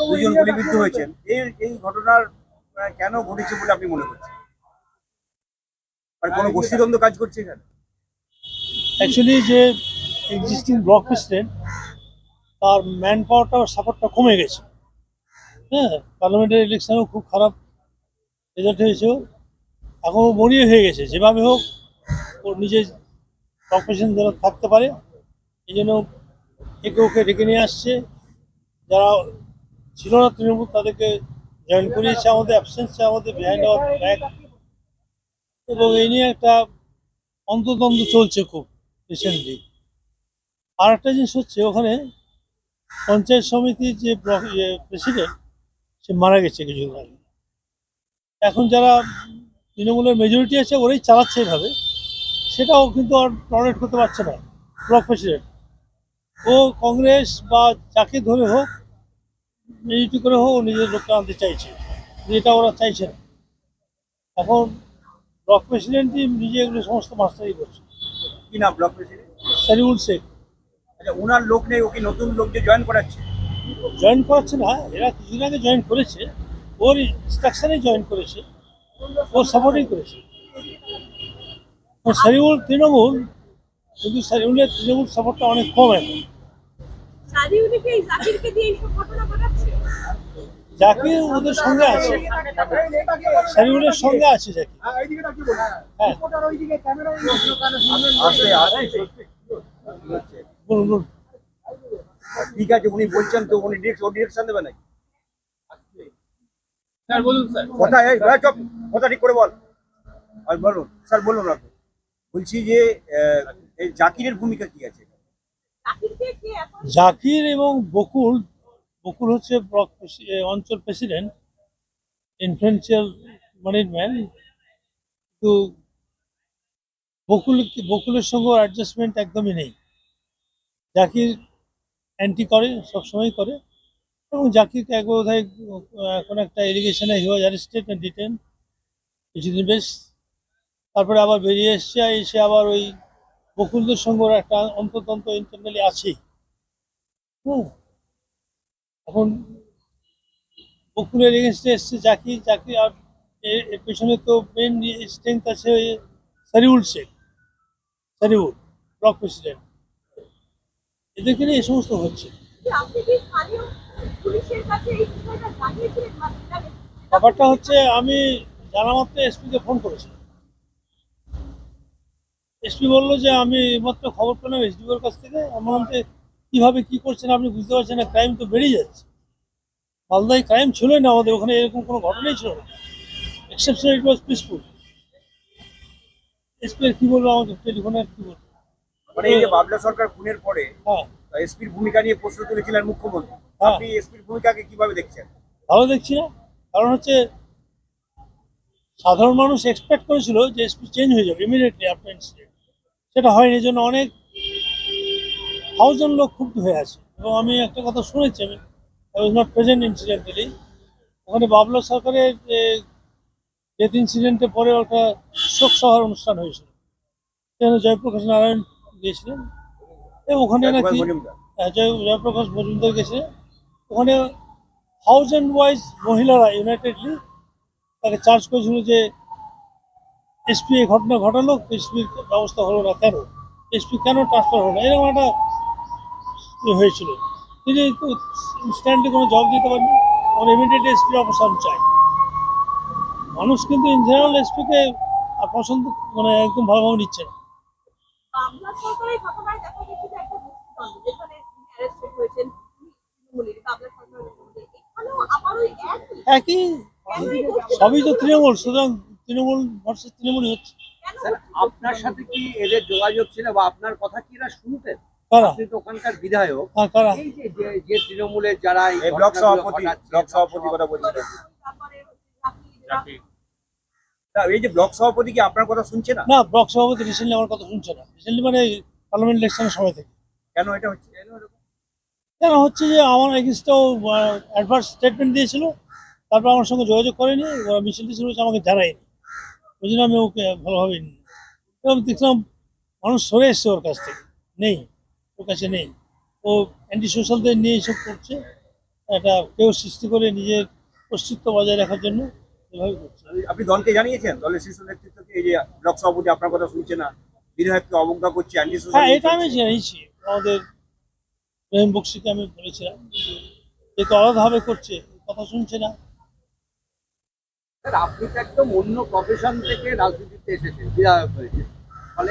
দুজন গুলিবিদ্ধ হয়েছেন, এই ঘটনার কেন ঘটেছে বলে আপনি মনে করছেন? আর কোনো গোষ্ঠীদ্বন্দ্ব কাজ করছে এখানে? অ্যাকচুয়ালি যে এক্সিস্টিং ব্লক প্রেসিডেন্ট তার ম্যান পাওয়ারটা সাপোর্টটা কমে গেছে। হ্যাঁ, পার্লামেন্টারি ইলেকশনেও খুব খারাপ রেজাল্ট হয়েছে। এখন মরিয়ে হয়ে গেছে, যেভাবে হোক ওর নিজের ব্লক প্রেসিডেন্ট যেন থাকতে পারে এই জন্য একে ওকে ডেকে নিয়ে আসছে। যারা ছিল না তৃণমূল তাদেরকে জয়েন করিয়েছে আমাদের অ্যাবসেন্সে, আমাদের বিহাইন্ড আওয়ার ব্যাক। এবং এই নিয়ে একটা অন্তর্দ্বন্দ্ব চলছে খুব রিসেন্টলি। আর একটা জিনিস হচ্ছে, ওখানে পঞ্চায়েত সমিতির যে প্রেসিডেন্ট সে মারা গেছে কিছুদিন আগে। এখন যারা তৃণমূলের মেজরিটি আছে ওরাই চালাচ্ছে এভাবে, সেটাও কিন্তু আর টলারেট করতে পারছে না ব্লক প্রেসিডেন্ট। ও কংগ্রেস বা যাকে ধরে হোক, মেজরিটি করে হোক, ও নিজের লোককে আনতে চাইছে, যেটা ওরা চাইছে না। এখন ব্লক প্রেসিডেন্টই নিজে এগুলো সমস্ত মাস্টারি করছে। কি নাম ব্লক প্রেসিডেন্ট? সারিউল শেখ। আচ্ছা, ওনার লোক নেই, ও কি নতুন লোক যে জয়েন করাচ্ছে? জয়েন করাচ্ছে না, এরা কিছুদিন আগে জয়েন করেছে, ওর ইনস্ট্রাকশনেই জয়েন করেছে, ওর সাপোর্টেই করেছে। সারিউল তৃণমূল, কিন্তু সারিউলের তৃণমূল সাপোর্টটা অনেক কম এখন। জাকির ওদের সঙ্গে আছে, সারিউলের সঙ্গে আছে জাকির। হ্যাঁ, বলুন বলুন। ঠিক আছে, উনি বলছেন তো, উনি ডিরেকশন দেবেন নাকি? স্যার বলুন স্যার। কথা ঠিক করে বল। আর বলুন স্যার, বলুন আপনি। বলছি যে এই জাকিরের ভূমিকা কি আছে? জাকির এবং বকুল, বকুল হচ্ছে ব্লক অঞ্চল প্রেসিডেন্ট, ইনফ্লুয়েন্সিয়াল মানির ম্যান। তো বকুলের সঙ্গে অ্যাডজাস্টমেন্ট একদমই নেই। জাকির অ্যান্টি করে, সবসময় করে। এবং জাকিরকে একবার বোধহয় এখন একটা এলিগেশনে হি ওয়াজ অ্যারেস্টেড এন্ড ডিটেন কিছুদিন বেশ, তারপরে আবার বেরিয়ে এসে আবার ওই বকুলদের সঙ্গে ওরা একটা অন্তর্দ্বন্দ্ব ইন্টারনালি আছে। হ্যাঁ, এখন বকুলের এগেনস্টে এসছে জাকির। আর এর পেছনে তো মেন স্ট্রেংথ আছে ওই সারিউল শেখ, সারিউল ব্লক প্রেসিডেন্ট। এদেরকে নিয়ে এই সমস্ত হচ্ছে। ব্যাপারটা হচ্ছে, আমি জানা মাত্র এসপিকে ফোন করেছিলাম। এসপি বললো যে আমি মাত্র খবর পেলাম এসডিওর কাছ থেকে। আমার মধ্যে কীভাবে কী করছেন আপনি বুঝতে পারছেন না, ক্রাইম তো বেড়ে যাচ্ছে। মালদায় ক্রাইম ছিলই না, আমাদের ওখানে এরকম কোনো ঘটনাই ছিল না, এক্সেপশন ইট ওয়াজ পিসফুল। এসপি কি বলবো, আমাকে টেলিফোনে আর কি বলবো। মানে এই যে বাবলা সরকার খুনের পরে হ্যাঁ, এসপির ভূমিকা নিয়ে প্রশ্ন তুলেছিলেন মুখ্যমন্ত্রী। আপনি এসপির ভূমিকাকে কিভাবে দেখছেন? ভালো দেখছি না, কারণ হচ্ছে সাধারণ মানুষ এক্সপেক্ট করেছিল যে এসপি চেঞ্জ হয়ে যাবে ইমিডিয়েটলি আফটার ইনসিডেন্ট। সেটা হয়নি, এই জন্য অনেক থাউজেন্ড লোক ক্ষুব্ধ হয়ে আছে। এবং আমি একটা কথা শুনেছি, আমি ওয়াজ নট প্রেজেন্ট ইনসিডেন্টালি, ওখানে বাবলা সরকারের ডেথ ইনসিডেন্টের পরে একটা শোক সভার অনুষ্ঠান হয়েছিল, সেখানে জয়প্রকাশ নারায়ণ গিয়েছিলেন। এবং ওখানে নাকি জয়প্রকাশ মজুমদার গেছে। ওখানে থাউজেন্ড ওয়াইজ মহিলারা ইউনাইটেডলি তাকে চার্জ করেছিল যে এসপি এই ঘটনা ঘটালো, এসপির ব্যবস্থা হলো না কেন, এসপি কেন ট্রান্সফার হলো না, এরকম একটা হয়েছিল। তিনি তো ইনস্ট্যান্টলি কোনো জবাব দিতে পারেনি। আমার ইমিডিয়েট এসপির অবসান চাই। মানুষ কিন্তু ইন জেনারেল এসপিকে পছন্দ, মানে একদম ভালোভাবে নিচ্ছে না। একই, সবই তো তৃণমূল, সুতরাং তৃণমূল ভার্সেস তৃণমূলই হচ্ছে। আপনার সাথে কি এদের যোগাযোগ ছিল বা আপনার কথা কি এরা শুনতেন? আপনি তো ওখানকার বিধায়ক। এই যে তৃণমূলের যারা ব্লক সভাপতি কথা বলছিলেন, এই যে ব্লক সভাপতি কি আপনার কথা শুনছে না? না, ব্লক সভাপতি রিসেন্টলি আমার কথা শুনছে না। রিসেন্টলি মানে পার্লামেন্ট ইলেকশনের সময় থেকে। কেন এটা হচ্ছে? কেন হচ্ছে যে আমার এগেনস্টেও অ্যাডভার্স স্টেটমেন্ট দিয়েছিল, তারপর আমার সঙ্গে যোগাযোগ করেনি, ওরা মিছিল টিছিল আমাকে জানায়নি, ওই জন্য আমি ওকে ভালোভাবে নিই। এবং দেখলাম মানুষ সরে এসছে ওর কাছ থেকে, নেই, ওর কাছে নেই। ও অ্যান্টি সোশ্যালদের নিয়ে এসব করছে, একটা কেউ সৃষ্টি করে নিজের অস্তিত্ব বজায় রাখার জন্য এভাবে করছে। আপনি দলকে জানিয়েছেন, দলের শীর্ষ নেতৃত্বকে এই যে ব্লক সভাপতি আপনার কথা শুনছে না, বিধায়ককে অবজ্ঞা করছে, অ্যান্টি সোশ্যাল? হ্যাঁ, এটা আমি জানিয়েছি, আমাদের রহিম বক্সিকে আমি বলেছিলাম যে তো আলাদাভাবে করছে, কথা শুনছে না। স্যার, আপনি তো একদম অন্য প্রফেশন থেকে রাজনীতিতে এসেছেন, বিধায়ক হয়েছে, ফলে